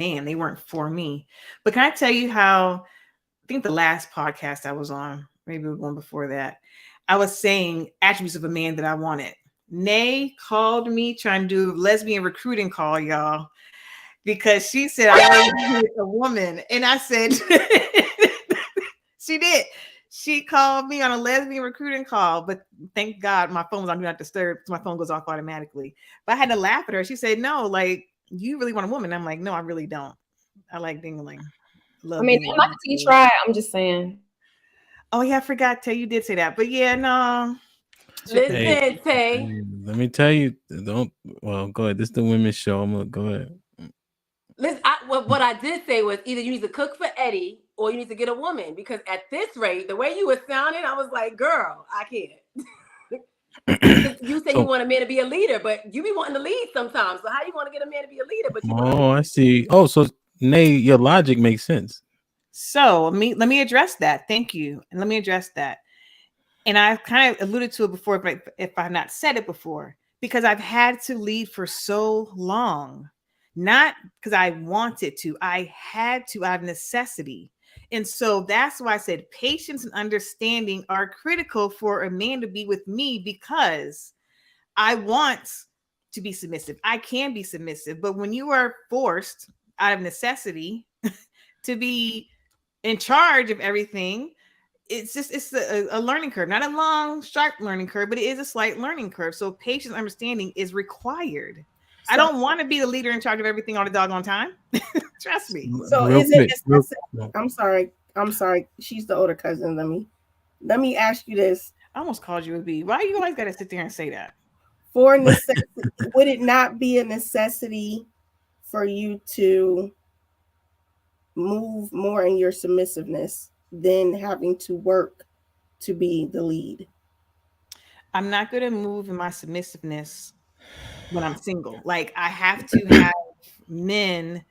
man, they weren't for me. But can I tell you how, I think the last podcast I was on, maybe the one before that, I was saying attributes of a man that I wanted. Nay called me trying to do lesbian recruiting call, y'all, because she said I always needed a woman. And I said, she did. She called me on a lesbian recruiting call, but thank God my phone was on Do Not Disturb, so my phone goes off automatically. But I had to laugh at her. She said, no, like, you really want a woman? I'm like, no, I really don't. I like dingling. I mean, I'm not gonna you try. I'm just saying. Oh yeah, I forgot to tell you did say that, but yeah, no. Listen, Tay. Let me tell you. Don't. Well, go ahead. This is the women's show. I'm gonna go ahead. Listen, what I did say was either you need to cook for Eddie or you need to get a woman, because at this rate, the way you were sounding, I was like, girl, I can't. You say you want a man to be a leader, but you be wanting to lead sometimes. So how you want to get a man to be a leader? But I see. Oh, so Nay, your logic makes sense. So let me address that. Thank you, and let me address that. And I've kind of alluded to it before, but if I've not said it before, because I've had to lead for so long. Not because I wanted to, I had to out of necessity. And so that's why I said patience and understanding are critical for a man to be with me, because I want to be submissive. I can be submissive, but when you are forced out of necessity to be in charge of everything, it's a learning curve, not a long, sharp learning curve, but it is a slight learning curve. So patience and understanding is required. I don't want to be the leader in charge of everything all the doggone time. Trust me. So is it necessary? I'm sorry. She's the older cousin. Let me ask you this. I almost called you a B. Why you always got to sit there and say that? For necessity, would it not be a necessity for you to move more in your submissiveness than having to work to be the lead? I'm not going to move in my submissiveness when I'm single. Like, I have to have a man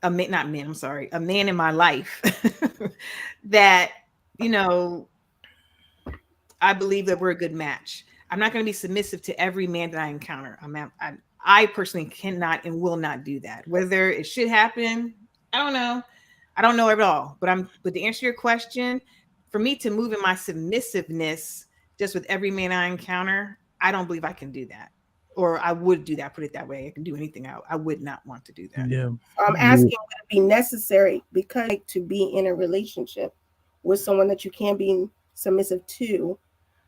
in my life that, I believe that we're a good match. I'm not going to be submissive to every man that I encounter. I personally cannot and will not do that. Whether it should happen, I don't know. I don't know at all. But to answer your question, for me to move in my submissiveness just with every man I encounter, I don't believe I can do that. Or I would do that, put it that way. I can do anything out. I would not want to do that. Yeah. I'm asking, would it be necessary because to be in a relationship with someone that you can be submissive to,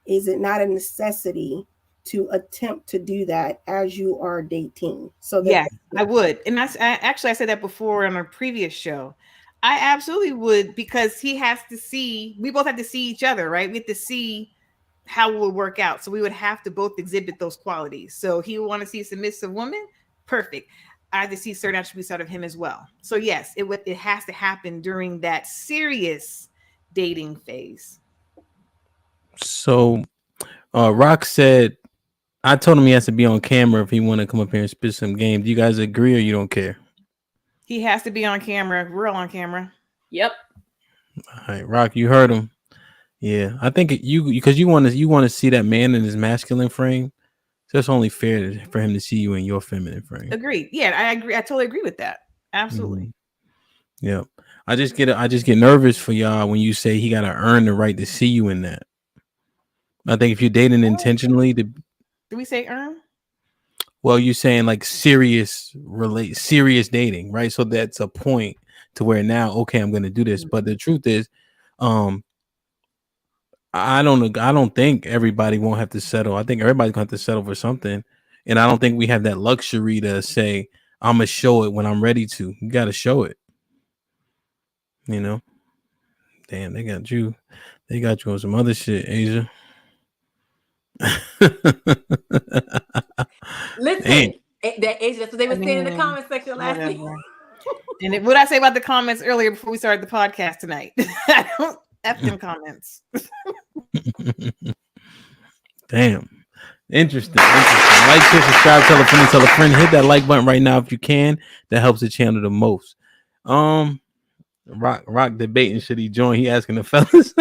is it not a necessity to attempt to do that as you are dating? So yes, I would. And I said that before on a previous show. I absolutely would, because he has to see, we both have to see each other, right? We have to see how it will work out. So we would have to both exhibit those qualities. So he would want to see a submissive woman. Perfect. I have to see certain attributes out of him as well. So yes, it has to happen during that serious dating phase. So Rock said, I told him he has to be on camera if he want to come up here and spit some game. Do you guys agree or you don't care? He has to be on camera. We're all on camera. Yep. All right, Rock, you heard him. Yeah, I think because you want to see that man in his masculine frame. So it's only fair for him to see you in your feminine frame. Agreed. Yeah, I agree. I totally agree with that. Absolutely. Mm-hmm. Yeah, I just get nervous for y'all when you say he got to earn the right to see you in that. I think if you're dating intentionally, do we say earn? Well, you're saying like serious dating, right? So that's a point to where now, okay, I'm going to do this. But the truth is, I don't think everybody won't have to settle. I think everybody's going to have to settle for something. And I don't think we have that luxury to say, I'm going to show it when I'm ready to. You got to show it. Damn, they got you on some other shit, Asia. Listen, that Asia, that's what they were saying in the comment section last week. And what I say about the comments earlier before we started the podcast tonight? I don't F them comments. Damn. Interesting. Like, share, subscribe, tell a friend. Hit that like button right now if you can. That helps the channel the most. Rock debating, should he join? He asking the fellas.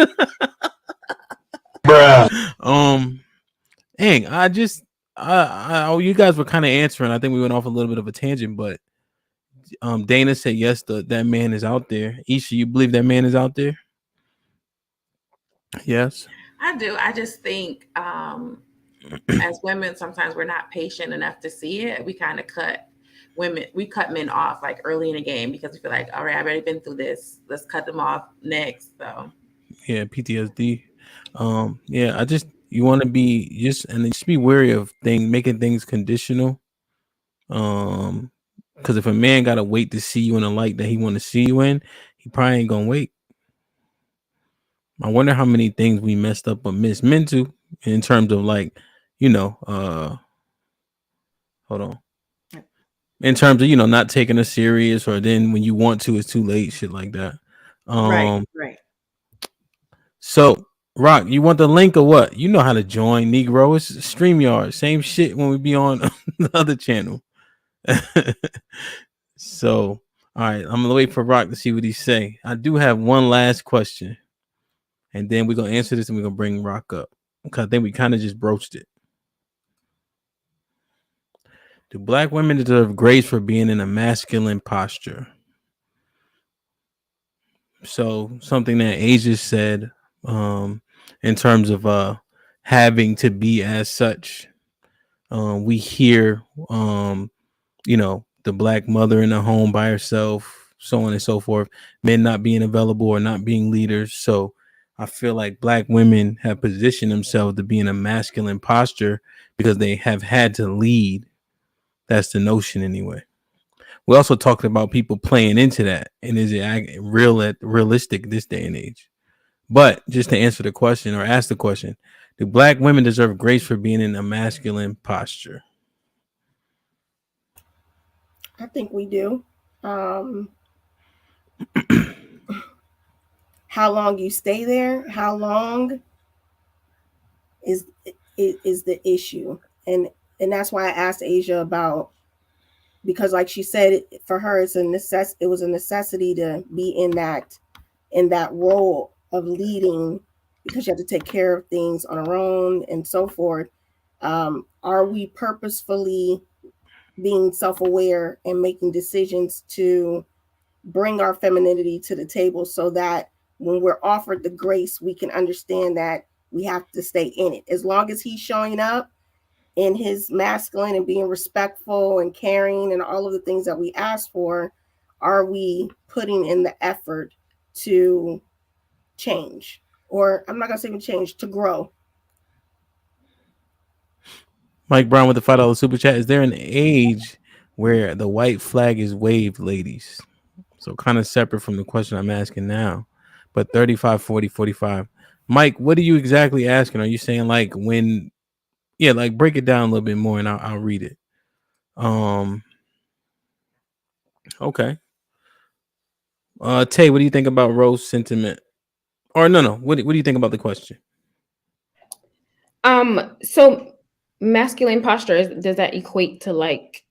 Bruh. Dang, you guys were kind of answering. I think we went off a little bit of a tangent, but Dana said yes. That man is out there. Isha, you believe that man is out there? Yes. I do. I just think as women, sometimes we're not patient enough to see it. We cut men off like early in the game because we feel like, all right, I've already been through this. Let's cut them off next. So Yeah, PTSD. Yeah, I just you want to be just be wary of making things conditional. Um, because if a man gotta wait to see you in a light that he want to see you in, he probably ain't gonna wait. I wonder how many things we messed up or missed meant to in terms of like, you know, hold on. In terms of, not taking us serious, or then when you want to, it's too late, shit like that. Right, right. So Rock, you want the link or what? You know how to join, Negro. It's StreamYard. Same shit when we be on the other channel. So, all right, I'm gonna wait for Rock to see what he say. I do have one last question, and then we're gonna answer this, and we're gonna bring Rock up because I think we kind of just broached it. Do black women deserve grace for being in a masculine posture? So something that Asia said, in terms of having to be as such. We hear, the black mother in the home by herself, so on and so forth, men not being available or not being leaders. So I feel like black women have positioned themselves to be in a masculine posture because they have had to lead. That's the notion anyway. We also talked about people playing into that, and is it realistic this day and age? But just to answer the question or ask the question, do black women deserve grace for being in a masculine posture? I think we do. How long you stay there? How long is the issue? And that's why I asked Asia about, because like she said, for her it was a necessity to be in that role of leading, because you have to take care of things on her own and so forth. Are we purposefully being self-aware and making decisions to bring our femininity to the table, so that when we're offered the grace, we can understand that we have to stay in it? As long as he's showing up in his masculine and being respectful and caring and all of the things that we ask for, are we putting in the effort to change? Or I'm not going to say even change, to grow. Mike Brown with the $5 super chat. Is there an age where the white flag is waved, ladies? So kind of separate from the question I'm asking now, but 35, 40, 45. Mike, what are you exactly asking? Are you saying like when? Yeah, like break it down a little bit more, and I'll read it. Okay. Tay, what do you think about Rose sentiment? Or no. What do you think about the question? So masculine posture, does that equate to like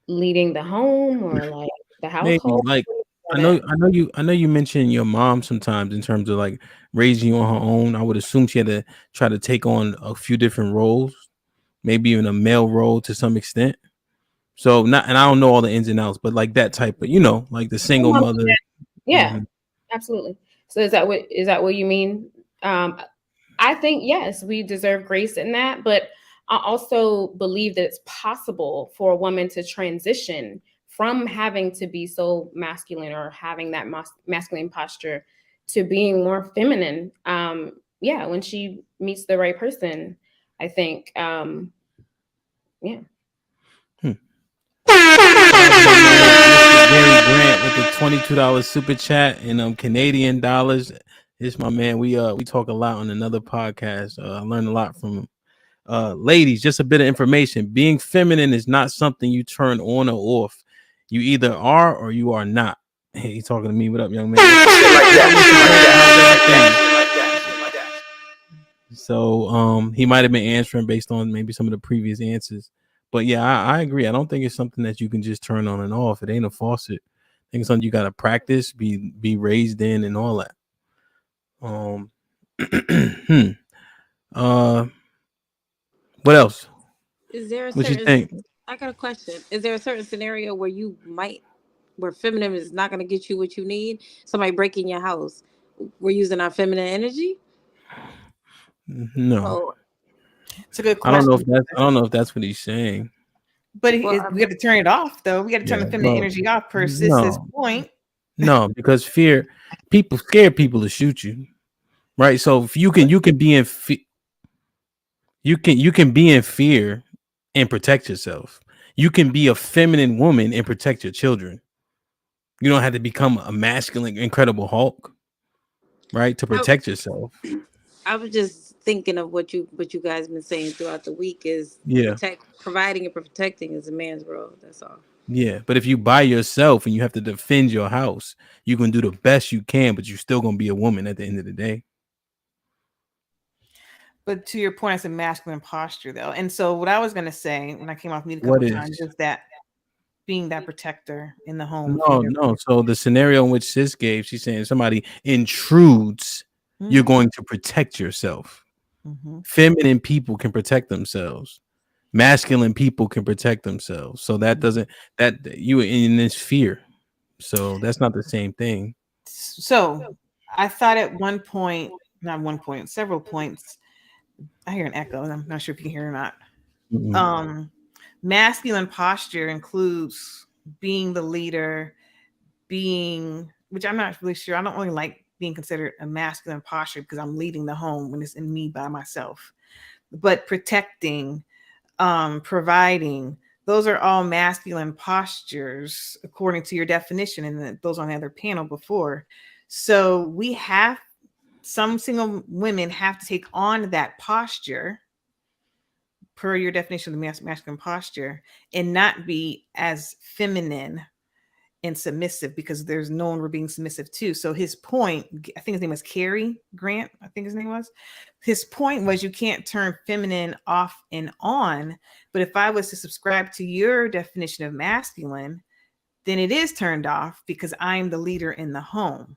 leading the home or like the Maybe household? like I know you mentioned your mom sometimes in terms of like raising you on her own. I would assume she had to try to take on a few different roles, maybe even a male role to some extent. So not, and I don't know all the ins and outs, but like that type of, like the single mother. Yeah, Mhm. absolutely. So is that what you mean? I think yes, we deserve grace in that, but I also believe that it's possible for a woman to transition from having to be so masculine or having that masculine posture to being more feminine. Yeah, when she meets the right person, I think. Yeah. Mr. Gary Grant with the $22 super chat in Canadian dollars. It's my man. We talk a lot on another podcast. I learned a lot from him. Ladies, just a bit of information. Being feminine is not something you turn on or off. You either are or you are not. Hey, he talking to me. What up, young man? So he might have been answering based on maybe some of the previous answers. But yeah, I agree. I don't think it's something that you can just turn on and off. It ain't a faucet. I think it's something you gotta practice, be raised in, and all that. What else? Is there a What you certain? think? I got a question. Is there a certain scenario where you might where feminine is not going to get you what you need. Somebody breaking your house, we're using our feminine energy. No, Oh, It's a good I don't know question. if that's I don't know if that's what he's saying. But well, we have to turn it off, though. We got to turn Yeah, the feminine well, energy off per Sis's no, point. no, because fear, people scare people to shoot you, right? So if you can be in you can be in fear and protect yourself. You can be a feminine woman and protect your children. You don't have to become a masculine, incredible Hulk, right? To I, protect yourself. I was just thinking of what you guys been saying throughout the week is Yeah, providing and protecting is a man's role. That's all. yeah. But if you by yourself and you have to defend your house, you can do the best you can, but you're still gonna be a woman at the end of the day. But to your point, it's a masculine posture, though. And so, what I was going to say when I came off mute a What couple of is? times is that being that protector in the home for No, your. no. So the scenario in which Sis gave, she's saying somebody intrudes, you're Mhm, going to protect yourself. mhm. Feminine people can protect themselves. Masculine people can protect themselves. So that doesn't that you in this fear. So that's not the same thing. So, I thought at one point, not one point, several points, I hear an echo, and I'm not sure if you can hear it or not. Mm-mm. Um, Masculine posture includes being the leader, which I'm not really sure. I don't really like being considered a masculine posture because I'm leading the home when it's in me by myself. But protecting, providing, those are all masculine postures according to your definition, and those on the other panel before. So some single women have to take on that posture per your definition of the masculine posture and not be as feminine and submissive because there's no one we're being submissive to. So his point, I think his name was Cary Grant, I think his name was. His point was you can't turn feminine off and on. But if I was to subscribe to your definition of masculine, then it is turned off because I'm the leader in the home.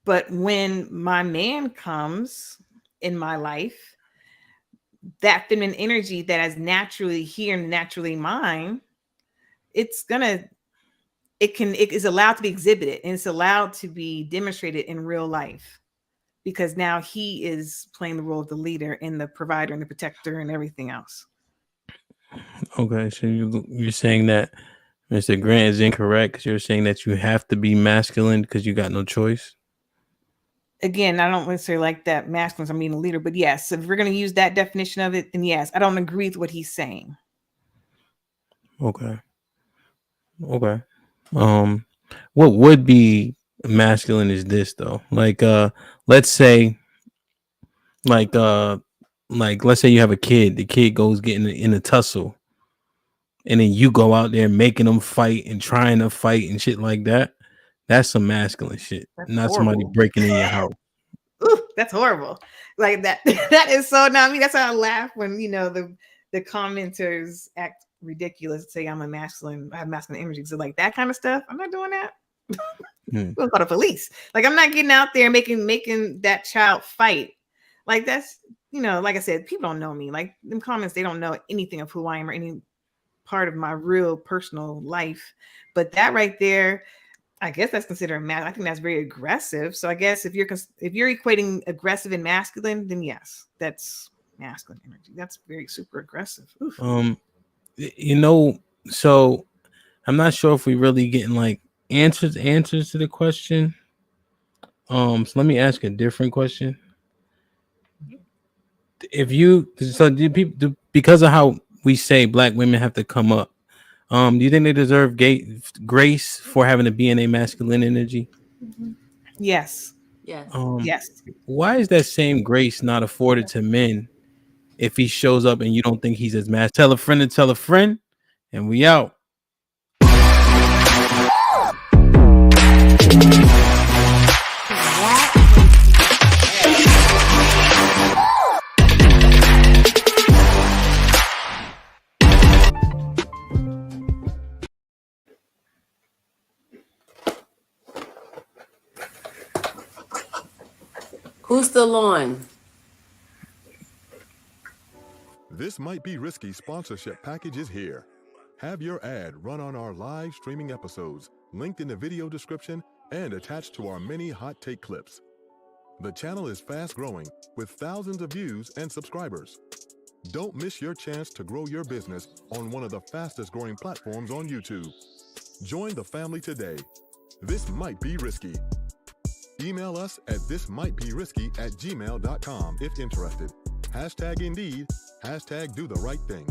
But when my man comes in my life, that feminine energy that is naturally here and naturally mine, it's gonna it is allowed to be exhibited and it's allowed to be demonstrated in real life because now he is playing the role of the leader and the provider and the protector and everything else. Okay, so you're saying that Mr. Grant is incorrect because you're saying that you have to be masculine because you got no choice. Again, I don't necessarily like that masculine, I'm being a leader, but yes, if we're going to use that definition of it, then yes, I don't agree with what he's saying. Okay. Okay. Um, what would be masculine is this though? Let's say, like, let's say you have a kid. The kid goes getting in a tussle, and then you go out there making them fight and trying to fight and shit like that. That's some masculine shit. That's Not somebody horrible. breaking in your house. Ooh, that's horrible. Like that. That is so not me. That's how I laugh when the commenters act ridiculous. Say I'm a masculine. I have masculine energy. So like that kind of stuff. I'm not doing that. Hmm. We'll call the police. Like I'm not getting out there making that child fight. Like that's like I said, people don't know me. Like them comments, they don't know anything of who I am or any part of my real personal life. But that right there, I guess that's considered I think that's very aggressive. So I guess if you're equating aggressive and masculine, then yes, that's masculine energy. That's very super aggressive. Oof. You know, so I'm not sure if we really getting like answers to the question. So let me ask a different question. If you so do people because of how we say black women have to come up, do you think they deserve grace for having to be in a masculine energy? Yes. Yes. Um, Yes. why is that same grace not afforded to men if he shows up and you don't think he's as mad? Tell a friend to tell a friend, and we out. Who's still on? This Might Be Risky sponsorship package is here. Have your ad run on our live streaming episodes, linked in the video description and attached to our many hot take clips. The channel is fast growing with thousands of views and subscribers. Don't miss your chance to grow your business on one of the fastest growing platforms on YouTube. Join the family today. This might be risky. Email us at thismightberisky@gmail.com if interested. #Indeed, #do the right thing.